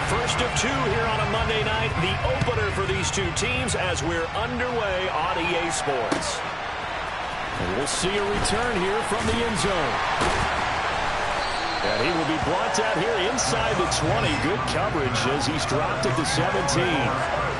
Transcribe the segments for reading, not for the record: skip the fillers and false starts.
First of two here on a Monday night, the opener for these two teams as we're underway on EA Sports. And we'll see a return here from the end zone. And he will be brought out here inside the 20. Good coverage as he's dropped at the 17.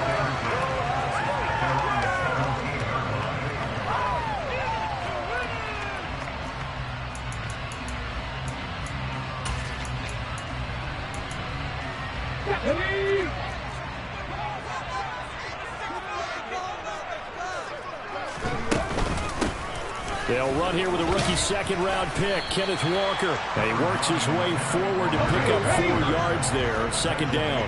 They'll run here with a rookie second-round pick, Kenneth Walker. And he works his way forward to pick up 4 yards there, second down.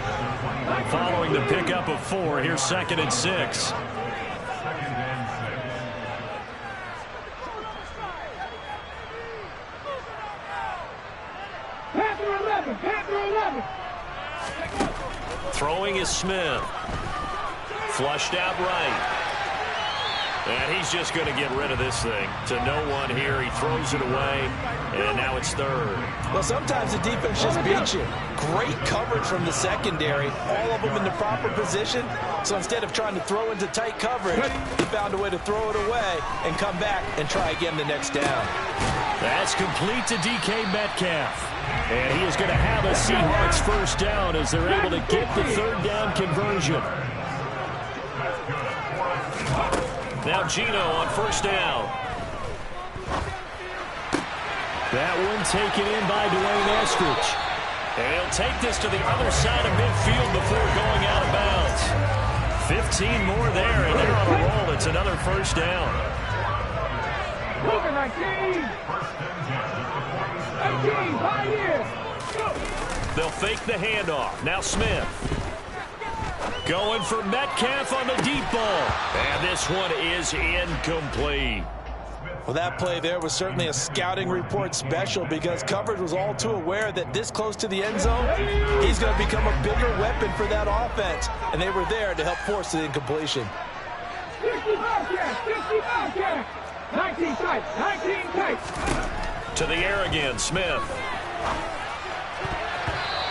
Following the pickup of 4, here's 2nd and 6. Throwing is Smith. Flushed out right. And he's just going to get rid of this thing to no one here. He throws it away, and now it's 3rd. Well, sometimes the defense just beats you. Great coverage from the secondary, all of them in the proper position. So instead of trying to throw into tight coverage, he found a way to throw it away and come back and try again the next down. That's complete to DK Metcalf. And he is going to have a Seahawks first down as they're able to get the 3rd down conversion. Now Geno on first down. That one taken in by Dwayne Eskridge. And he'll take this to the other side of midfield before going out of bounds. 15 more there, and they're on a roll. It's another first down. 19. 18, 5 years. They'll fake the handoff. Now Smith. Going for Metcalf on the deep ball. And this one is incomplete. Well, that play there was certainly a scouting report special because coverage was all too aware that this close to the end zone, he's going to become a bigger weapon for that offense. And they were there to help force the incompletion. 60 Bobcats, 60 Bobcats. 19 tight, 19 tight. To the air again, Smith.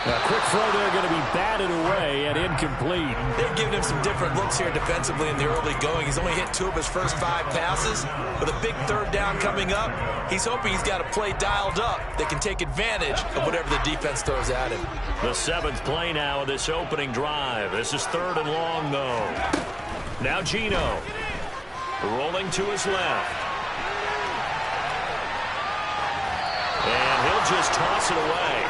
A quick throw there going to be batted away and incomplete. They've given him some different looks here defensively in the early going. He's only hit 2 of his first 5 passes. With a big 3rd down coming up, he's hoping he's got a play dialed up that can take advantage of whatever the defense throws at him. The 7th play now of this opening drive. This is 3rd and long, though. Now Geno. Rolling to his left. And he'll just toss it away.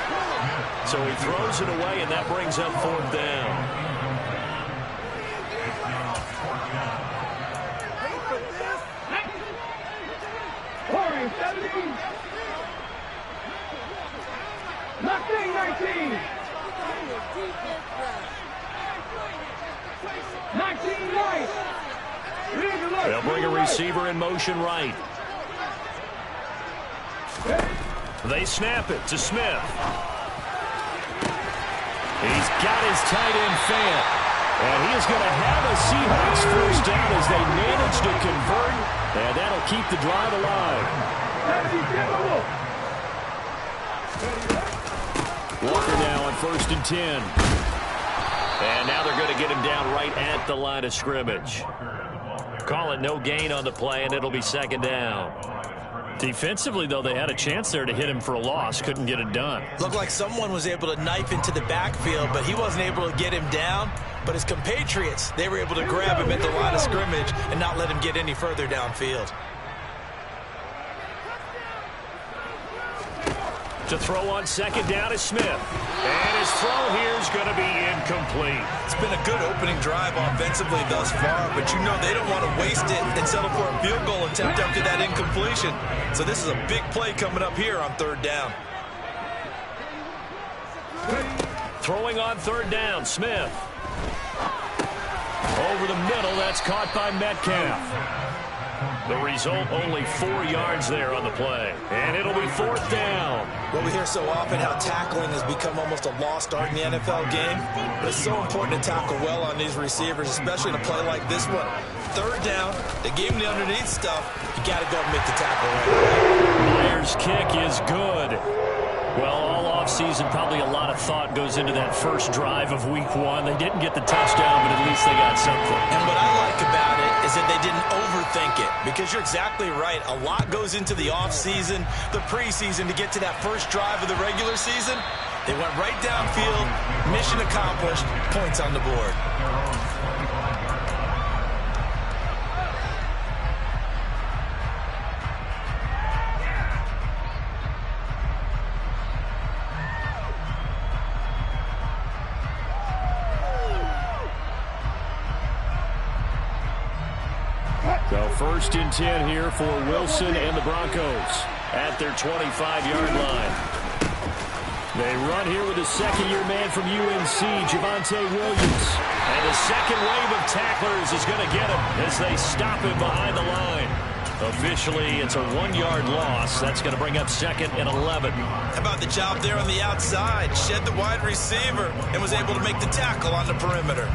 So he throws it away, and that brings up 4th down. Pouring 17. Nothing 19. 19 right. They'll bring a receiver in motion right. They snap it to Smith. He's got his tight end fan. And he is going to have a Seahawks first down as they manage to convert. And that'll keep the drive alive. Walker now on 1st and 10. And now they're going to get him down right at the line of scrimmage. Call it no gain on the play, and it'll be 2nd down. Defensively, though, they had a chance there to hit him for a loss. Couldn't get it done. Looked like someone was able to knife into the backfield, but he wasn't able to get him down. But his compatriots, they were able to grab him at the line of scrimmage and not let him get any further downfield. To throw on 2nd down is Smith. And his throw here is going to be incomplete. It's been a good opening drive offensively thus far, but you know they don't want to waste it and settle for a field goal attempt after that incompletion. So this is a big play coming up here on 3rd down. Throwing on 3rd down, Smith. Over the middle, that's caught by Metcalf. The result, only 4 yards there on the play. And it'll be 4th down. Well, we hear so often how tackling has become almost a lost art in the NFL game. But it's so important to tackle well on these receivers, especially in a play like this one. 3rd down, they gave him the underneath stuff. You got to go and make the tackle right. Myers' kick is good. Well, all offseason, probably a lot of thought goes into that first drive of week 1. They didn't get the touchdown, but at least they got something. And what I like about it is that they didn't overthink it, because you're exactly right. A lot goes into the offseason, the preseason, to get to that first drive of the regular season. They went right downfield, mission accomplished, points on the board. So 1st and 10 here for Wilson and the Broncos at their 25-yard line. They run here with a second-year man from UNC, Javonte Williams. And the second wave of tacklers is going to get him as they stop him behind the line. Officially, it's a 1-yard loss. That's going to bring up 2nd and 11. How about the job there on the outside? Shed the wide receiver and was able to make the tackle on the perimeter.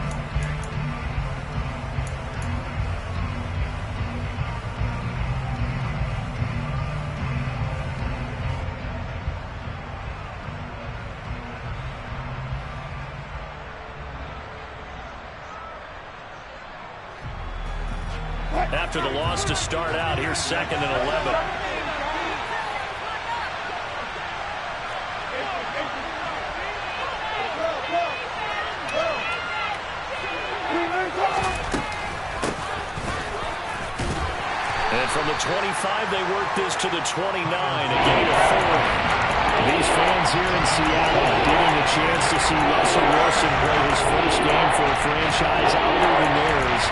After the loss to start out, here's 2nd and 11. And from the 25, they work this to the 29, a gain of 4. These fans here in Seattle getting a chance to see Russell Wilson play his first game for a franchise other than theirs.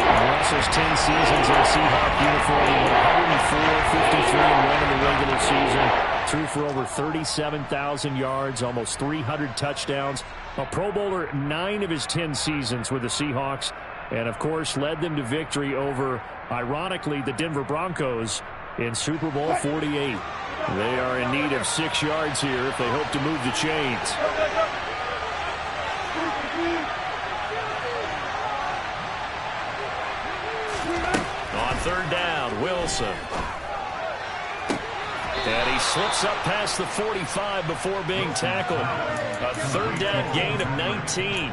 Russell's 10 seasons in a Seahawk uniform, 104, 53-1 in the regular season. Threw for over 37,000 yards, almost 300 touchdowns. A Pro Bowler 9 of his 10 seasons with the Seahawks. And, of course, led them to victory over, ironically, the Denver Broncos in Super Bowl 48. They are in need of 6 yards here if they hope to move the chains. On 3rd down, Wilson. And he slips up past the 45 before being tackled. A 3rd down gain of 19.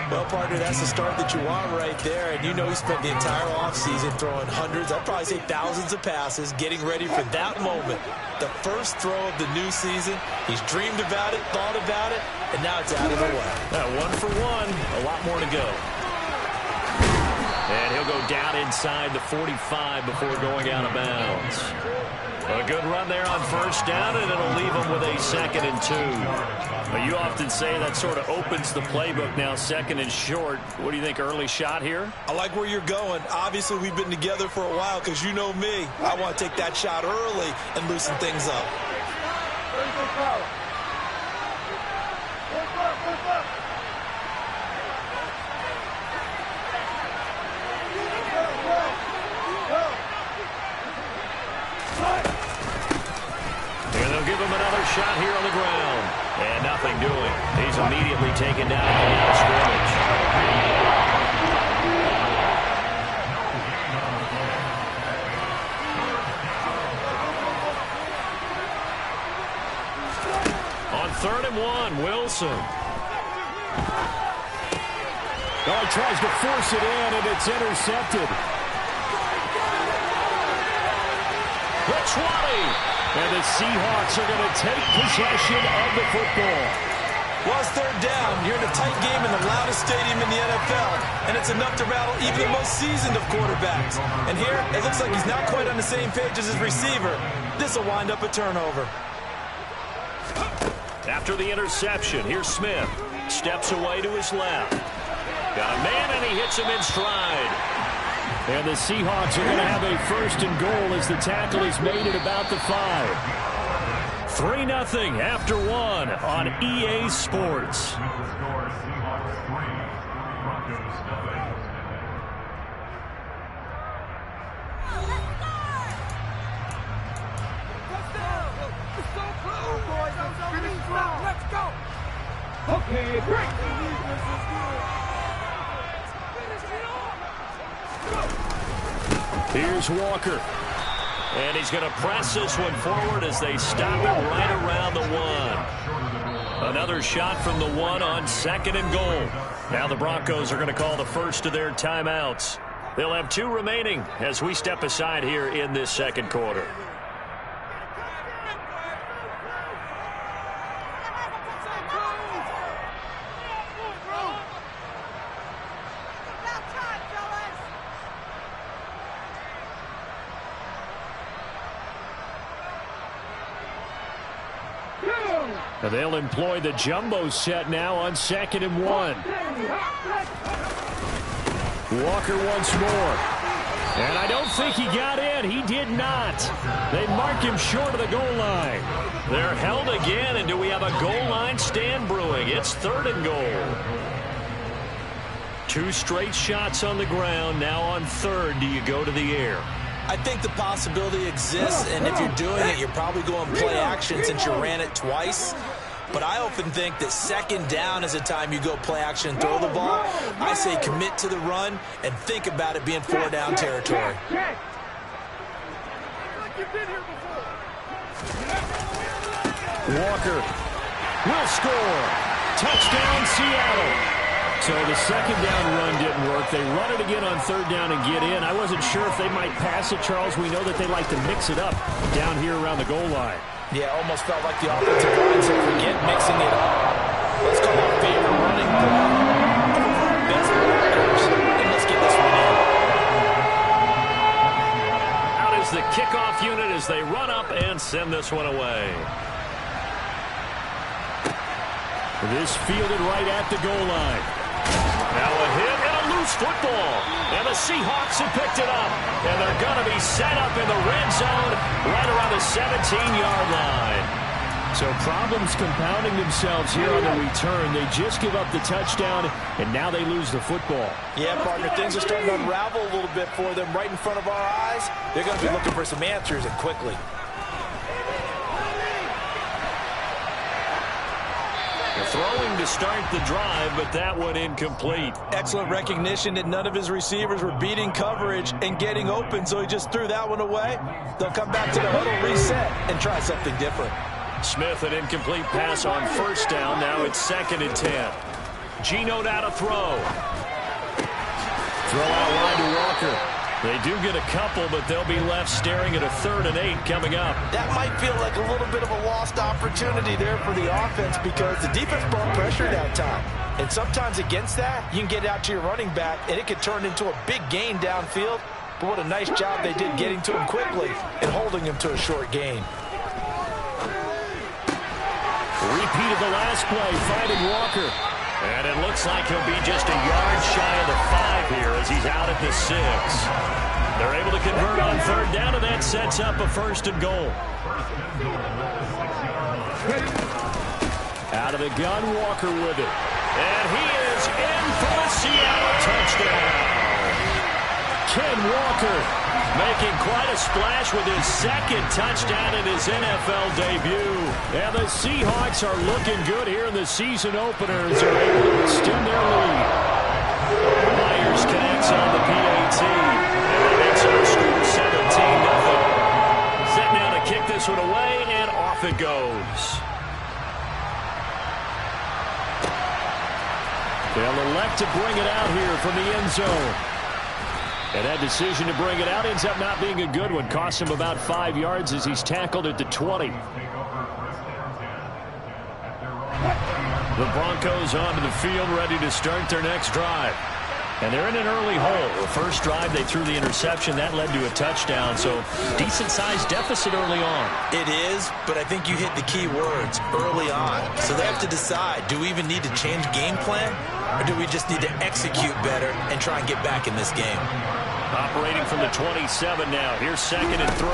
Well, partner, that's the start that you want right there. And you know he spent the entire offseason throwing hundreds, I'd probably say thousands of passes, getting ready for that moment. The first throw of the new season. He's dreamed about it, thought about it, and now it's out of the way. 1 for 1, a lot more to go. And he'll go down inside the 45 before going out of bounds. A good run there on 1st down, and it'll leave him with a 2nd and 2. But you often say that sort of opens the playbook now, 2nd and short. What do you think, early shot here? I like where you're going. Obviously, we've been together for a while because you know me. I want to take that shot early and loosen things up. Give him another shot here on the ground. And nothing doing. He's immediately taken down at the line of scrimmage. On 3rd and 1, Wilson. Oh, he tries to force it in, and it's intercepted. The 20. And the Seahawks are going to take possession of the football. Well, it's 3rd down. You're in a tight game in the loudest stadium in the NFL, and it's enough to rattle even the most seasoned of quarterbacks. And here, it looks like he's not quite on the same page as his receiver. This will wind up a turnover. After the interception, here's Smith. Steps away to his left. Got a man, and he hits him in stride. And the Seahawks are going to have a 1st and goal as the tackle is made at about the 5. 3-0 after 1 on EA Sports. Okay, break. Here's Walker. And he's going to press this one forward as they stop him right around the 1. Another shot from the 1 on 2nd and goal. Now the Broncos are going to call the first of their timeouts. They'll have 2 remaining as we step aside here in this second quarter. They'll employ the jumbo set now on 2nd and 1. Walker once more. And I don't think he got in. He did not. They mark him short of the goal line. They're held again, and do we have a goal line stand brewing? It's 3rd and goal. 2 straight shots on the ground. Now on 3rd, do you go to the air? I think the possibility exists, and if you're doing it, you're probably going play action since you ran it twice. But I often think that 2nd down is a time you go play action and throw the ball. I say commit to the run and think about it being 4 down territory. Walker will score. Touchdown, Seattle. So the 2nd down run didn't work. They run it again on 3rd down and get in. I wasn't sure if they might pass it, Charles. We know that they like to mix it up down here around the goal line. Yeah, almost felt like the offensive line said, forget mixing it up. Let's call our favorite running play over our best blockers, and let's get this one in. Out is the kickoff unit as they run up and send this one away. This fielded right at the goal line. Now a hit and a loose football. And the Seahawks have picked it up. And they're going to be set up in the red zone right around the 17-yard line. So problems compounding themselves here on the return. They just give up the touchdown, and now they lose the football. Yeah, partner, things are starting to unravel a little bit for them right in front of our eyes. They're going to be looking for some answers, and quickly. Throwing to start the drive, but that one incomplete. Excellent recognition that none of his receivers were beating coverage and getting open, so he just threw that one away. They'll come back to the huddle, reset, and try something different. Smith, an incomplete pass on 1st down. Now it's 2nd and 10. Geno now to throw. Throw out wide to Walker. They do get a couple, but they'll be left staring at a 3rd and 8 coming up. That might feel like a little bit of a lost opportunity there for the offense because the defense brought pressure that time. And sometimes against that, you can get out to your running back, and it could turn into a big gain downfield. But what a nice job they did getting to him quickly and holding him to a short gain. Repeat of the last play, finding Walker. And it looks like he'll be just a yard shy of the 5 here as he's out at the 6. They're able to convert on 3rd down, and that sets up a 1st and goal. Out of the gun, Walker with it. And he is in for the Seattle touchdown. Ken Walker making quite a splash with his 2nd touchdown in his NFL debut. And the Seahawks are looking good here in the season openers. They're able to extend their lead. Myers connects on the PAT. And that makes our score 17-0. Set now to kick this one away, and off it goes. They'll elect to bring it out here from the end zone. And that decision to bring it out ends up not being a good one. Costs him about 5 yards as he's tackled at the 20. The Broncos onto the field, ready to start their next drive. And they're in an early hole. The first drive, they threw the interception. That led to a touchdown, so decent-sized deficit early on. It is, but I think you hit the key words, early on. So they have to decide, do we even need to change game plan, or do we just need to execute better and try and get back in this game? Operating from the 27 now. Here's 2nd and 3.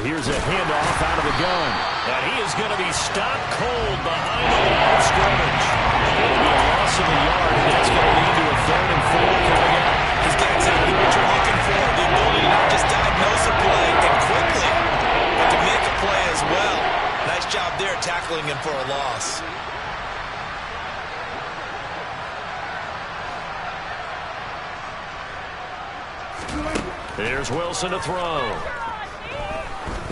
Here's a handoff out of the gun. And he is going to be stopped cold behind the line of scrimmage. It'll be a loss of a yard, and that's going to lead to a 3rd and 4 coming up. He's got exactly what you're looking for, the ability to not just diagnose a play and quickly, but to make a play as well. Nice job there tackling him for a loss. Here's Wilson to throw.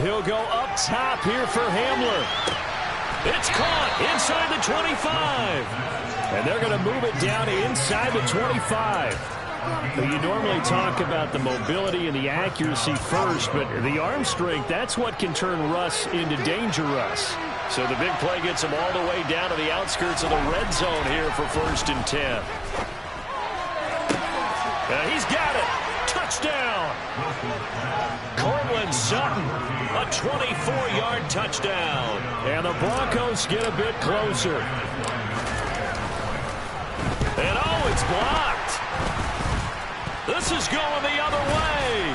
He'll go up top here for Hamler. It's caught inside the 25. And they're going to move it down inside the 25. You normally talk about the mobility and the accuracy first, but the arm strength, that's what can turn Russ into danger Russ. So the big play gets him all the way down to the outskirts of the red zone here for 1st and 10. He's got it. Touchdown. Courtland Sutton, a 24-yard touchdown. And the Broncos get a bit closer. And oh, it's blocked. This is going the other way.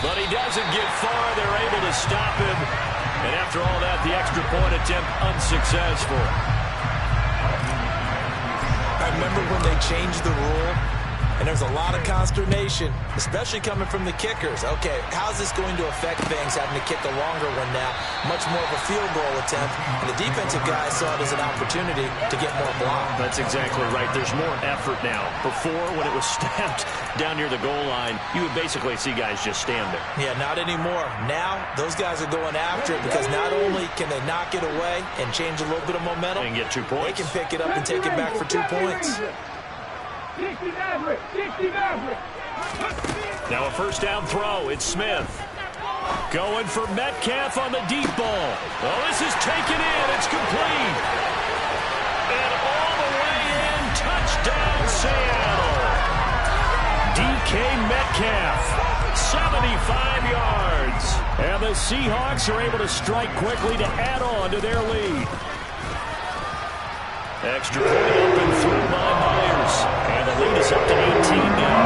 But he doesn't get far. They're able to stop him. And after all that, the extra point attempt unsuccessful. I remember when they changed the rule, and there's a lot of consternation, especially coming from the kickers. Okay, how's this going to affect things, having to kick a longer one now? Much more of a field goal attempt. And the defensive guys saw it as an opportunity to get more block. That's exactly right. There's more effort now. Before, when it was snapped down near the goal line, you would basically see guys just stand there. Yeah, not anymore. Now, those guys are going after it because not only can they knock it away and change a little bit of momentum, and get 2 points. They can pick it up and take it back for 2 points. Now a 1st down throw. It's Smith. Going for Metcalf on the deep ball. Oh, this is taken in. It's complete. And all the way in. Touchdown, Seattle. DK Metcalf. 75 yards. And the Seahawks are able to strike quickly to add on to their lead. Extra point up and through by Myers. And the lead is up to 18 now.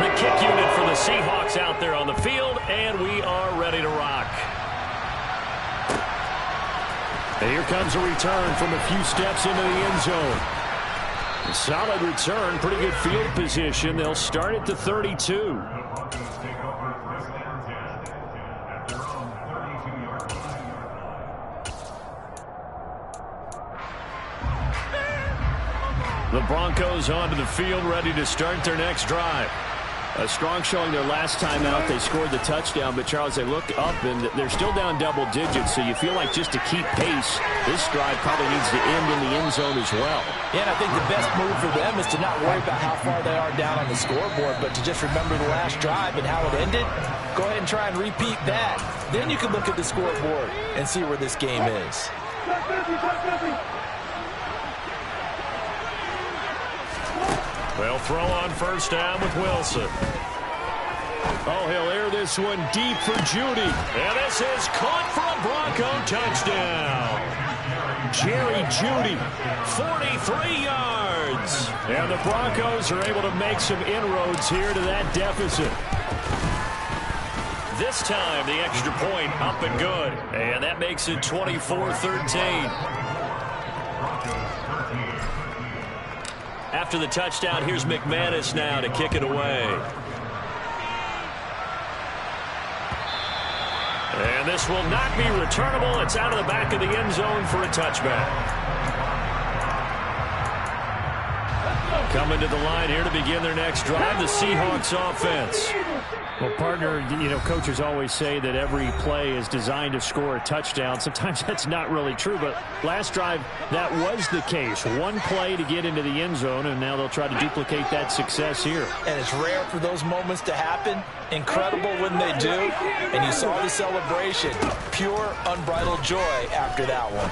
The kick unit for the Seahawks out there on the field, and we are ready to rock. And here comes a return from a few steps into the end zone. A solid return, pretty good field position. They'll start at the 32. The Broncos onto the field, ready to start their next drive. A strong showing their last time out. They scored the touchdown, but, Charles, they look up, and they're still down double digits, so you feel like just to keep pace, this drive probably needs to end in the end zone as well. Yeah, and I think the best move for them is to not worry about how far they are down on the scoreboard, but to just remember the last drive and how it ended. Go ahead and try and repeat that. Then you can look at the scoreboard and see where this game is. They'll throw on 1st down with Wilson. Oh, he'll air this one deep for Judy. And this is caught for a Bronco touchdown. Jerry Judy. 43 yards. And the Broncos are able to make some inroads here to that deficit. This time, the extra point up and good. And that makes it 24-13. After the touchdown, here's McManus now to kick it away. And this will not be returnable. It's out of the back of the end zone for a touchback. Coming to the line here to begin their next drive, the Seahawks offense. Well, partner, you know, coaches always say that every play is designed to score a touchdown. Sometimes that's not really true, but last drive, that was the case. One play to get into the end zone, and now they'll try to duplicate that success here. And it's rare for those moments to happen. Incredible when they do. And you saw the celebration. Pure, unbridled joy after that one.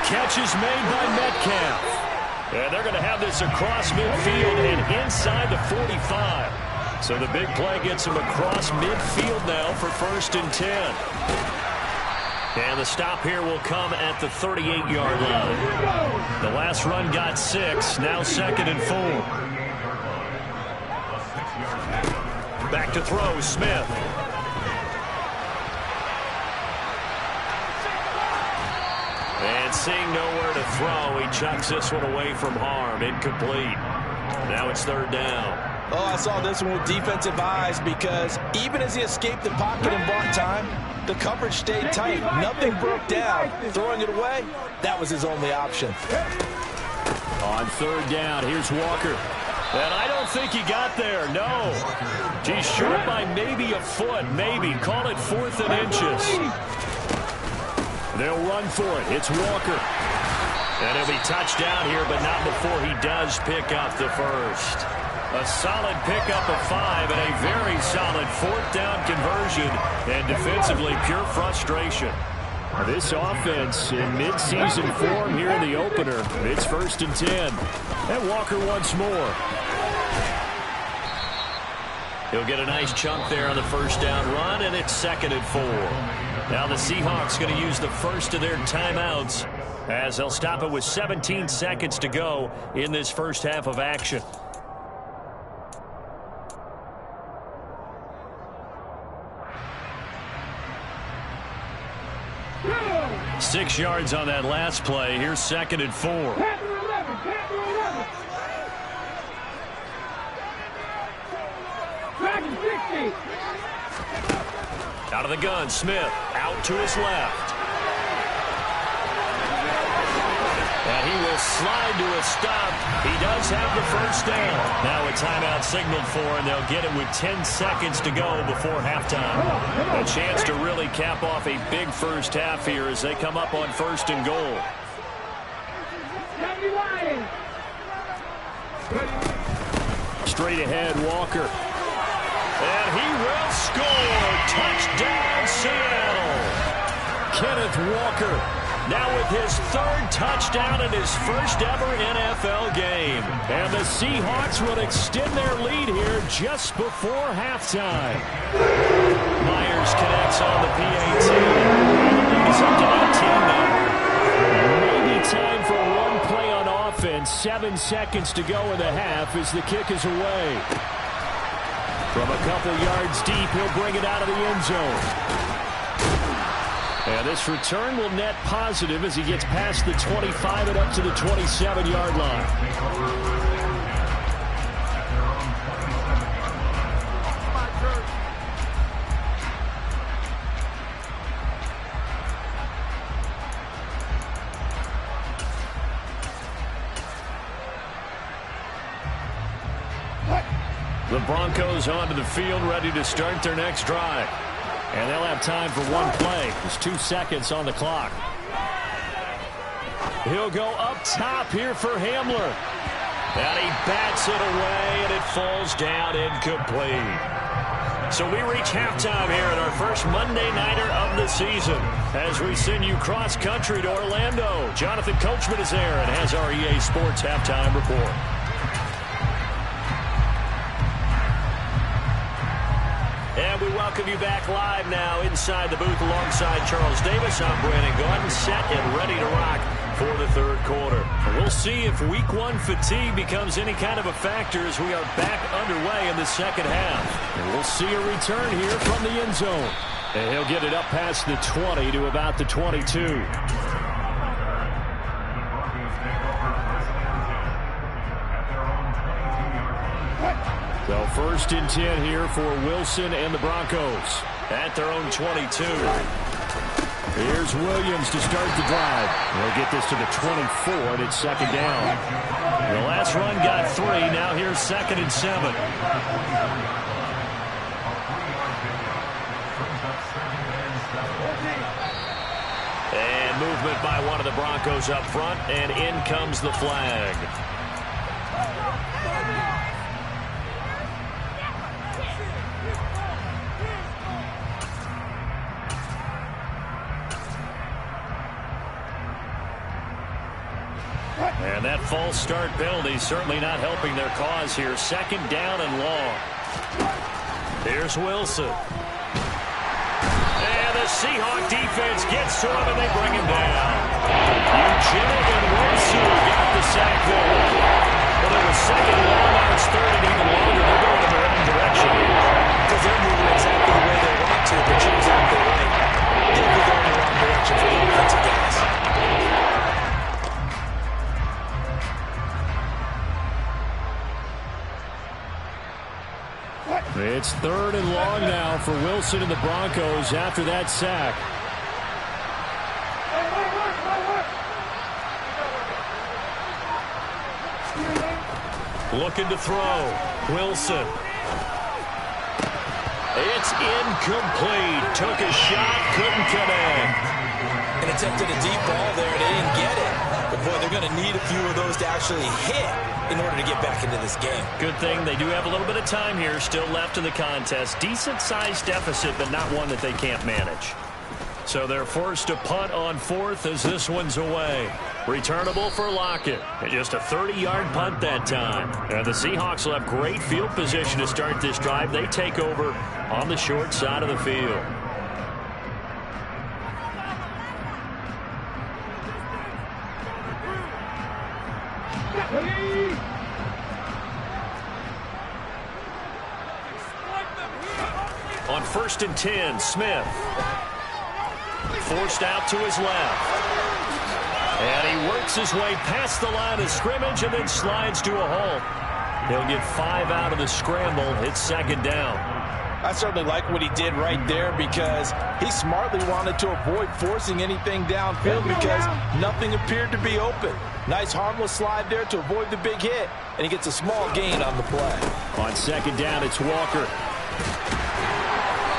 Catch is made by Metcalf. And they're going to have this across midfield and inside the 45. So the big play gets them across midfield now for 1st and 10. And the stop here will come at the 38-yard line. The last run got 6, now 2nd and 4. Back to throw, Smith. And seeing nowhere to throw, he chucks this one away from harm. Incomplete. Now it's 3rd down. Oh, I saw this one with defensive eyes because even as he escaped the pocket and bought time, the coverage stayed tight. Nothing broke down. Throwing it away, that was his only option. On 3rd down, here's Walker. And I don't think he got there, no. He's short by maybe a foot, maybe. Call it 4th and inches. They'll run for it. It's Walker. And he'll be touched down here, but not before he does pick up the first. A solid pickup of 5 and a very solid 4th down conversion. And defensively, pure frustration. This offense in mid-season form here in the opener. It's 1st and 10. And Walker once more. He'll get a nice chunk there on the 1st down run, and it's 2nd and 4. Now the Seahawks going to use the first of their timeouts as they'll stop it with 17 seconds to go in this first half of action. Go! 6 yards on that last play. Here's 2nd and 4. Panther 11, Panther 11. Back 60. Out of the gun, Smith out to his left. And he will slide to a stop. He does have the 1st down. Now a timeout signaled for, and they'll get it with 10 seconds to go before halftime. A chance to really cap off a big first half here as they come up on 1st and goal. Straight ahead, Walker. And he will score. Touchdown, Seattle. Kenneth Walker now with his 3rd touchdown in his first ever NFL game. And the Seahawks will extend their lead here just before halftime. Myers connects on the PAT. And the lead is up to 18 now. Maybe time for one play on offense. 7 seconds to go in the half as the kick is away. From a couple yards deep, he'll bring it out of the end zone. And this return will net positive as he gets past the 25 and up to the 27-yard line. The Broncos onto the field, ready to start their next drive. And they'll have time for one play. There's 2 seconds on the clock. He'll go up top here for Hamler. And he bats it away, and it falls down incomplete. So we reach halftime here at our first Monday Nighter of the season as we send you cross-country to Orlando. Jonathan Coachman is there and has our EA Sports Halftime Report. And we welcome you back live now inside the booth alongside Charles Davis. I'm Brandon Gaudin, set and ready to rock for the 3rd quarter. We'll see if week 1 fatigue becomes any kind of a factor as we are back underway in the 2nd half. And we'll see a return here from the end zone. And he'll get it up past the 20 to about the 22. So 1st and 10 here for Wilson and the Broncos at their own 22. Here's Williams to start the drive. They'll get this to the 24, and it's 2nd down. The last run got 3. Now here's 2nd and 7. And movement by one of the Broncos up front, and in comes the flag. And that false start penalty certainly not helping their cause here. 2nd down and long. Here's Wilson. And the Seahawk defense gets to him and they bring him down. Eugenic and Wilson got the sack there. Well, it was 2nd and long, now it's 3rd and even longer. They're going in the wrong direction. Because they're moving exactly the way they want to, but you're exactly right. They're going in the wrong direction for the offensive guys. It's 3rd and long now for Wilson and the Broncos after that sack. Looking to throw. Wilson. It's incomplete. Took a shot, couldn't connect. And attempted a deep ball there, and they didn't get it. But, boy, they're going to need a few of those to actually hit in order to get back into this game. Good thing they do have a little bit of time here still left in the contest. Decent-sized deficit, but not one that they can't manage. So they're forced to punt on fourth as this one's away. Returnable for Lockett. And just a 30-yard punt that time. And the Seahawks will have great field position to start this drive. They take over on the short side of the field. On 1st and 10, Smith. Forced out to his left. And he works his way past the line of scrimmage and then slides to a halt. He'll get 5 out of the scramble. It's 2nd down. I certainly like what he did right there because he smartly wanted to avoid forcing anything downfield because nothing appeared to be open. Nice harmless slide there to avoid the big hit, and he gets a small gain on the play. On 2nd down, it's Walker.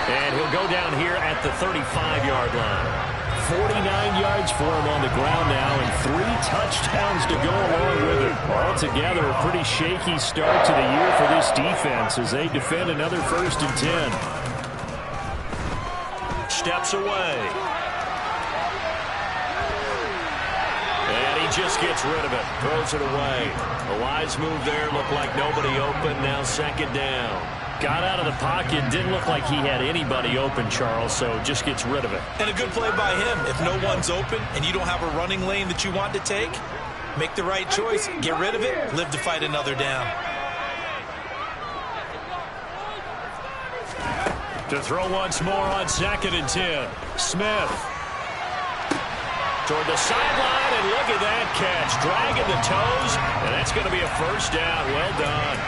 And he'll go down here at the 35-yard line. 49 yards for him on the ground now and 3 touchdowns to go along with it. Altogether, a pretty shaky start to the year for this defense as they defend another 1st and 10. Steps away. And he just gets rid of it. Throws it away. A wise move there. Looked like nobody open. Now 2nd down. Got out of the pocket. Didn't look like he had anybody open, Charles, so just gets rid of it. And a good play by him. If no one's open and you don't have a running lane that you want to take, make the right choice. Get rid of it. Live to fight another down. To throw once more on 2nd and 10. Smith. Toward the sideline, and look at that catch. Dragging the toes, and that's going to be a 1st down. Well done.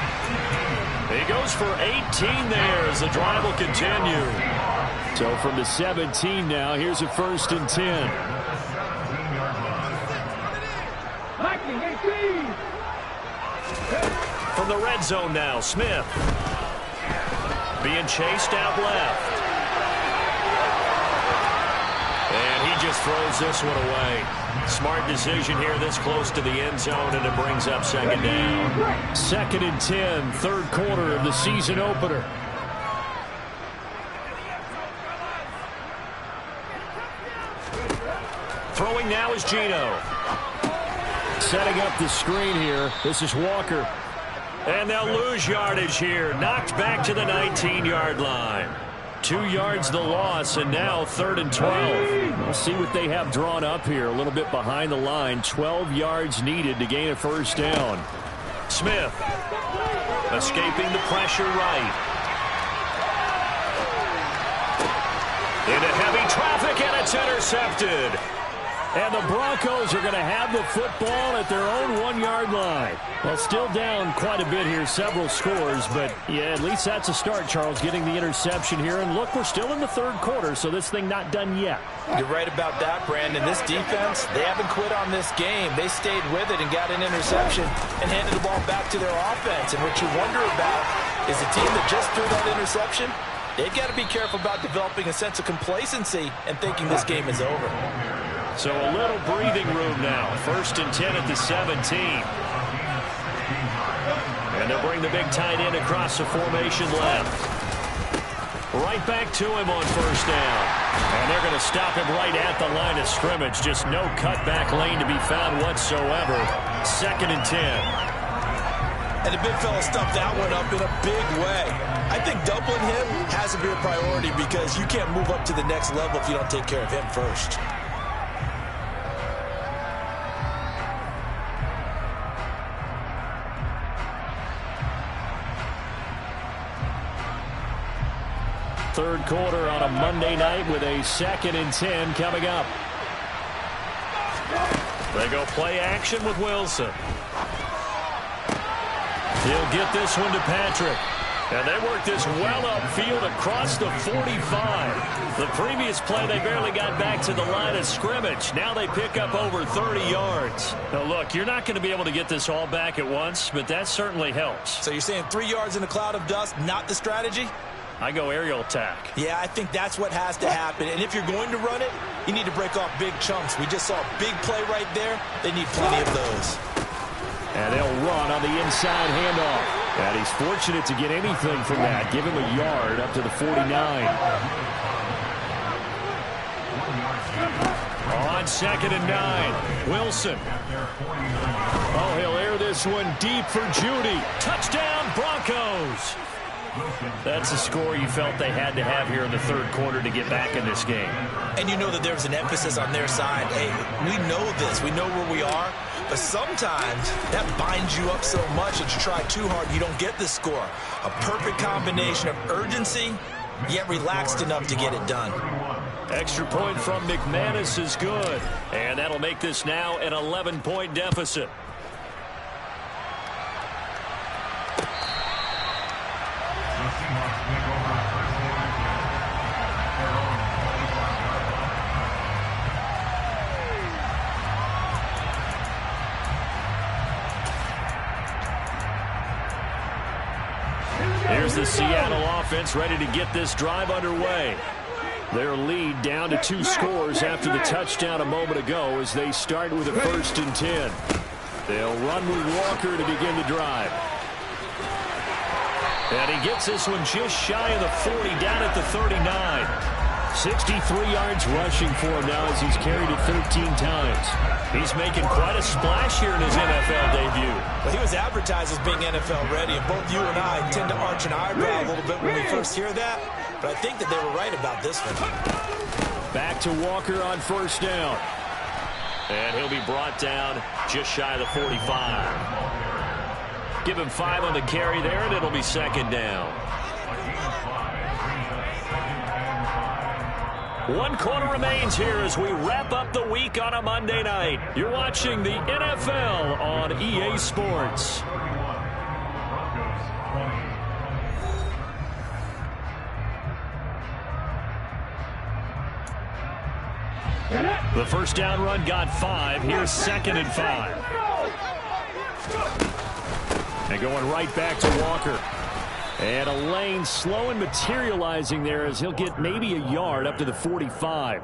He goes for 18 there as the drive will continue. So from the 17 now, here's a 1st and 10. From the red zone now, Smith. Being chased out left. And he just throws this one away. Smart decision here this close to the end zone, and it brings up 2nd down. 2nd and 10, 3rd quarter of the season opener. Throwing now is Geno. Setting up the screen here. This is Walker. And they'll lose yardage here. Knocked back to the 19-yard line. 2 yards the loss, and now 3rd and 12. We'll see what they have drawn up here. A little bit behind the line. 12 yards needed to gain a 1st down. Smith escaping the pressure right. Into heavy traffic, and it's intercepted. And the Broncos are going to have the football at their own 1-yard line. Well, still down quite a bit here, several scores, but yeah, at least that's a start, Charles, getting the interception here. And look, we're still in the 3rd quarter, so this thing not done yet. You're right about that, Brandon. This defense, they haven't quit on this game. They stayed with it and got an interception and handed the ball back to their offense. And what you wonder about is the team that just threw that interception, they've got to be careful about developing a sense of complacency and thinking this game is over. So a little breathing room now. 1st and 10 at the 17. And they'll bring the big tight end across the formation left. Right back to him on 1st down. And they're going to stop him right at the line of scrimmage. Just no cutback lane to be found whatsoever. 2nd and 10. And the big fella stuffed that one up in a big way. I think doubling him has to be a priority because you can't move up to the next level if you don't take care of him first. Third quarter on a Monday night with a 2nd and 10 coming up. They go play action with Wilson. He'll get this one to Patrick. And they worked this well upfield across the 45. The previous play, they barely got back to the line of scrimmage. Now they pick up over 30 yards. Now, look, you're not going to be able to get this all back at once, but that certainly helps. So you're saying 3 yards in a cloud of dust, not the strategy? I go aerial attack. Yeah, I think that's what has to happen. And if you're going to run it, you need to break off big chunks. We just saw a big play right there. They need plenty of those. And they'll run on the inside handoff. And he's fortunate to get anything from that. Give him a yard up to the 49. On 2nd and 9, Wilson. Oh, he'll air this one deep for Judy. Touchdown, Broncos. That's a score you felt they had to have here in the third quarter to get back in this game. And you know that there's an emphasis on their side. Hey, we know this. We know where we are. But sometimes that binds you up so much that you try too hard, you don't get the score. A perfect combination of urgency, yet relaxed enough to get it done. Extra point from McManus is good. And that'll make this now an 11-point deficit. Here's the Seattle offense ready to get this drive underway. Their lead down to 2 scores after the touchdown a moment ago as they start with a 1st and 10. They'll run with Walker to begin the drive. And he gets this one just shy of the 40, down at the 39. 63 yards rushing for him now as he's carried it 13 times. He's making quite a splash here in his NFL debut. Well, he was advertised as being NFL ready, and both you and I tend to arch an eyebrow a little bit when we first hear that, but I think that they were right about this one. Back to Walker on 1st down. And he'll be brought down just shy of the 45. Give him 5 on the carry there, and it'll be 2nd down. 1 quarter remains here as we wrap up the week on a Monday night. You're watching the NFL on EA Sports. The first down run got 5. Here's 2nd and 5. And going right back to Walker. And a lane slow and materializing there as he'll get maybe a yard up to the 45.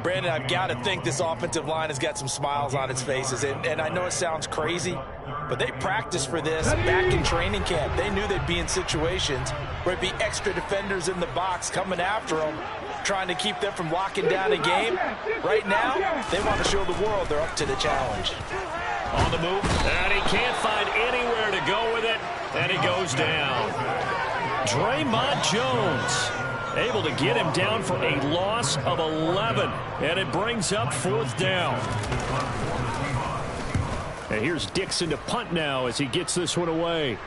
Brandon, I've got to think this offensive line has got some smiles on its faces. And I know it sounds crazy, but they practiced for this back in training camp. They knew they'd be in situations where it'd be extra defenders in the box coming after them, trying to keep them from locking down a game. Right now, they want to show the world they're up to the challenge. On the move, and he can't find anywhere to go with it, and he goes down. Draymond Jones able to get him down for a loss of 11, and it brings up 4th down. And here's Dixon to punt now as he gets this one away.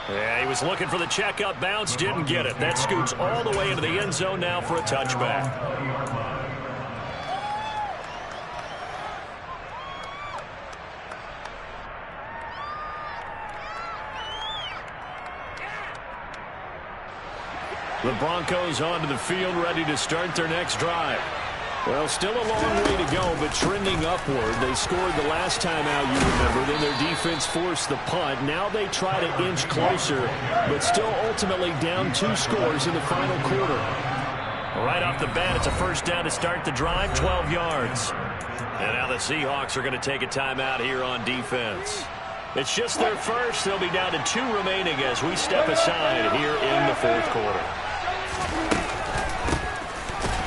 Yeah, he was looking for the checkup bounce, didn't get it. That scoots all the way into the end zone now for a touchback. The Broncos onto the field, ready to start their next drive. Well, still a long way to go, but trending upward. They scored the last time out, you remember. Then their defense forced the punt. Now they try to inch closer, but still ultimately down 2 scores in the final quarter. Right off the bat, it's a 1st down to start the drive, 12 yards. And now the Seahawks are going to take a timeout here on defense. It's just their first. They'll be down to 2 remaining as we step aside here in the 4th quarter.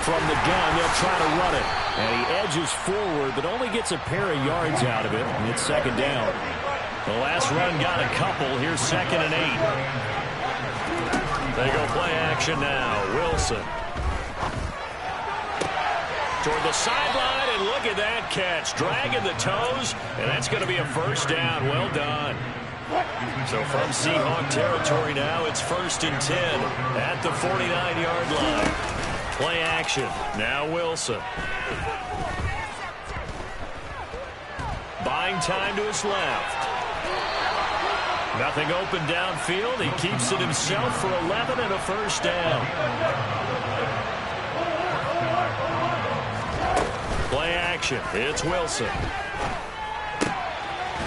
From the gun, they'll try to run it. And he edges forward, but only gets a pair of yards out of it. And it's 2nd down. The last run got a couple. Here's 2nd and 8. They go play action now. Wilson. Toward the sideline, and look at that catch. Dragging the toes, and that's going to be a 1st down. Well done. So from Seahawk territory now, it's 1st and 10 at the 49-yard line. Play action. Now Wilson. Buying time to his left. Nothing open downfield. He keeps it himself for 11 and a first down. Play action. It's Wilson.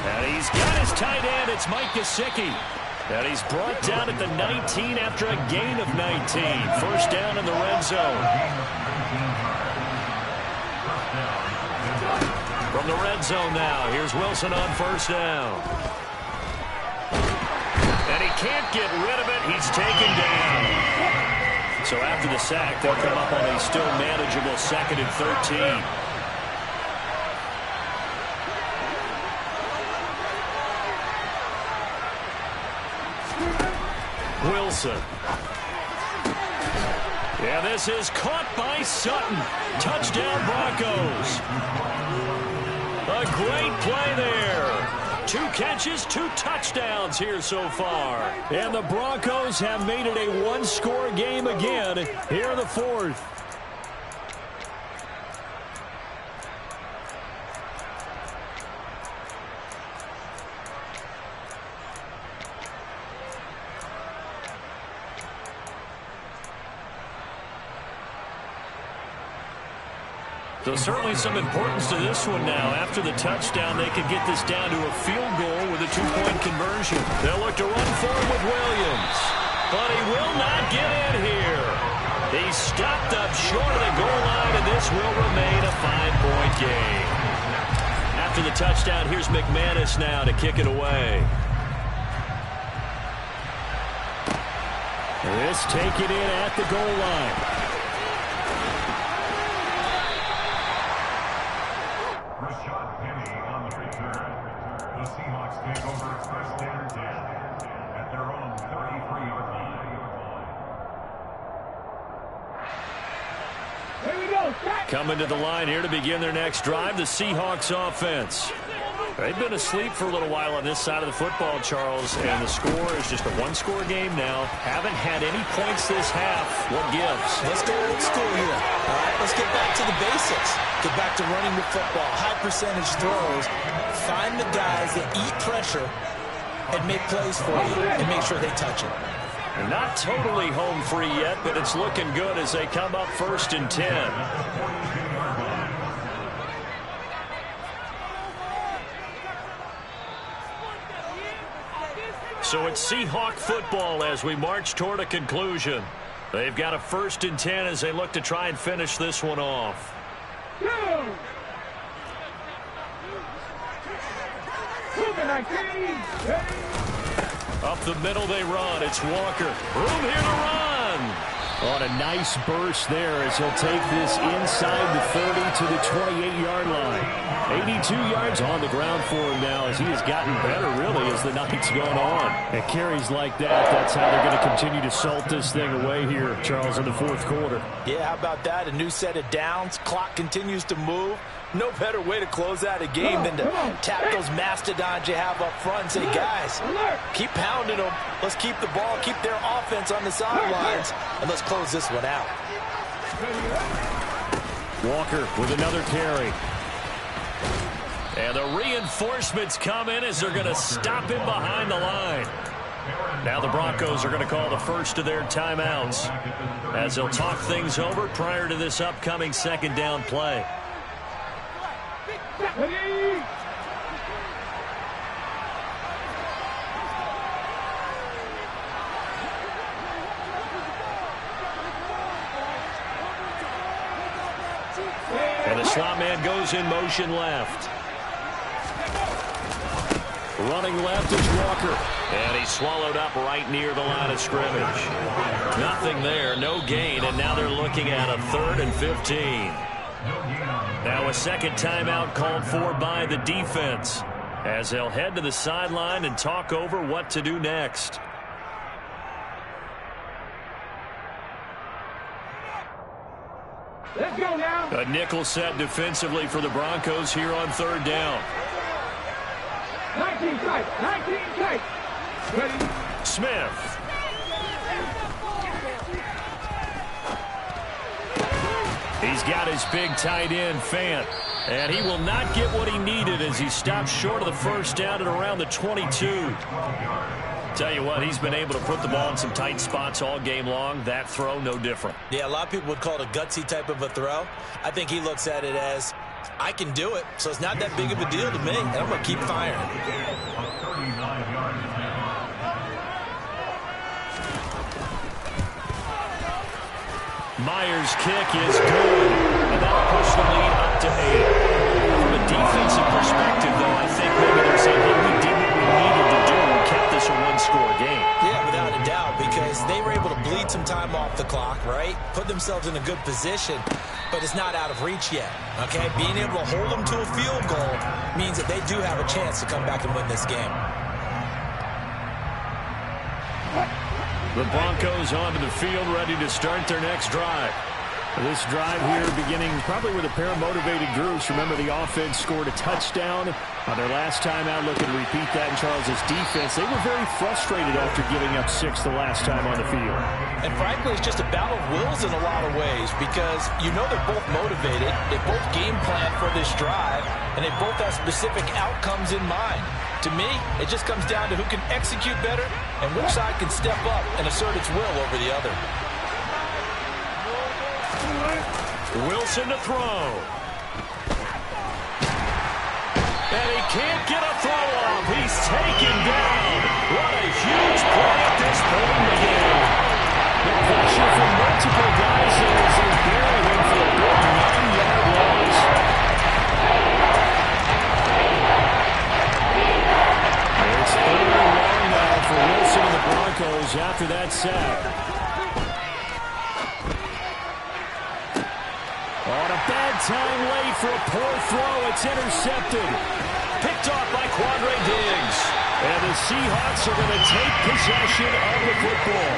And he's got his tight end. It's Mike Gesicki. And he's brought down at the 19 after a gain of 19. First down in the red zone. From the red zone now, here's Wilson on first down. And he can't get rid of it. He's taken down. So after the sack, they'll come up on a still manageable 2nd and 13. Wilson. Yeah, this is caught by Sutton. Touchdown Broncos. A great play there. 2 catches, 2 touchdowns here so far. And the Broncos have made it a 1-score game again here in the 4th. So certainly some importance to this one now. After the touchdown, they could get this down to a field goal with a 2-point conversion. They'll look to run forward with Williams. But he will not get in here. He's stopped up short of the goal line, and this will remain a 5-point game. After the touchdown, here's McManus now to kick it away. This taken in at the goal line. Coming to the line here to begin their next drive, the Seahawks offense. They've been asleep for a little while on this side of the football, Charles, and the score is just a 1-score game now. Haven't had any points this half. What gives? Let's go old school here. All right, let's get back to the basics. Get back to running the football, high percentage throws. Find the guys that eat pressure and make plays for you and make sure they touch it. They're not totally home free yet, but it's looking good as they come up 1st and 10. So it's Seahawk football as we march toward a conclusion. They've got a 1st and 10 as they look to try and finish this one off. Up the middle they run. It's Walker. Room here to run. On a nice burst there as he'll take this inside the 30 to the 28-yard line. 82 yards on the ground for him now as he has gotten better, really, as the night's gone on. And carries like that, that's how they're going to continue to salt this thing away here, Charles, in the 4th quarter. Yeah, how about that? A new set of downs. Clock continues to move. No better way to close out a game than to tap those mastodons you have up front and say, guys, keep pounding them. Let's keep the ball, keep their offense on the sidelines, and let's close this one out. Walker with another carry. And the reinforcements come in as they're going to stop him behind the line. Now the Broncos are going to call the first of their timeouts as they'll talk things over prior to this upcoming 2nd down play. And the slot man goes in motion left. Running left is Walker. And he's swallowed up right near the line of scrimmage. Nothing there, no gain, and now they're looking at a 3rd and 15. Now a 2nd timeout called for by the defense as they'll head to the sideline and talk over what to do next. Let's go now. A nickel set defensively for the Broncos here on 3rd down. 19 tight. 19 tight. Ready. Smith. He's got his big tight end, Fant. And he will not get what he needed as he stopped short of the first down at around the 22. Tell you what, he's been able to put the ball in some tight spots all game long. That throw, no different. Yeah, a lot of people would call it a gutsy type of a throw. I think he looks at it as, I can do it, so it's not that big of a deal to me, and I'm going to keep firing. Myers' kick is good, and that'll push the lead up to 8. From a defensive perspective, though, I think maybe they're saying, hey, we did what we needed to do. We kept this a one-score game. Yeah, without a doubt, because they were able to bleed some time off the clock, right? Put themselves in a good position, but it's not out of reach yet, okay? Being able to hold them to a field goal means that they do have a chance to come back and win this game. The Broncos onto the field, ready to start their next drive. This drive here beginning probably with a pair of motivated groups. Remember, the offense scored a touchdown on their last time out. Looking to repeat that in Charles' defense. They were very frustrated after giving up 6 the last time on the field. And frankly, it's just a battle of wills in a lot of ways because you know they're both motivated. They both game plan for this drive, and they both have specific outcomes in mind. To me, it just comes down to who can execute better and which side can step up and assert its will over the other. Wilson to throw. And he can't get a throw off. He's taken down. What a huge play at this point in the game. The pressure from multiple guys as they bury him for a big 9-yard loss. It's 3rd and long now for Wilson and the Broncos after that sack. On a bad time late for a poor throw. It's intercepted. Picked off by Quandre Diggs. And the Seahawks are going to take possession of the football.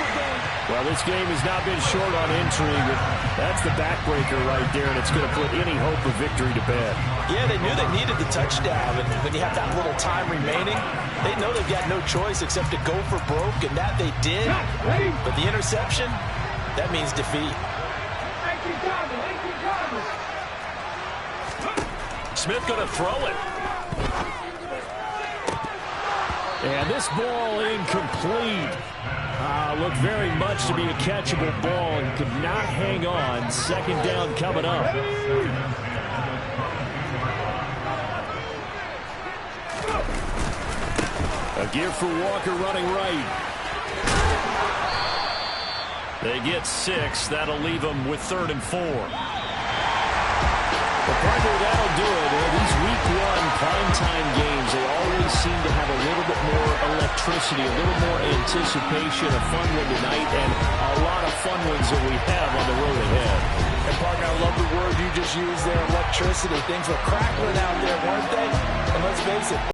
Well, this game has not been short on intrigue. That's the backbreaker right there, and it's going to put any hope of victory to bed. Yeah, they knew they needed the touchdown, and when you have that little time remaining, they know they've got no choice except to go for broke, and that they did. But the interception, that means defeat. Smith going to throw it. And this ball incomplete. Looked very much to be a catchable ball and could not hang on. 2nd down coming up. A give for Walker running right. They get 6. That'll leave them with 3rd and 4. Well, partner, that'll do it. These week 1 primetime games, they always seem to have a little bit more electricity, a little more anticipation, a fun one tonight, and a lot of fun ones that we have on the road ahead. And, partner, I love the word you just used there, electricity. Things were crackling out there, weren't they? And let's face it,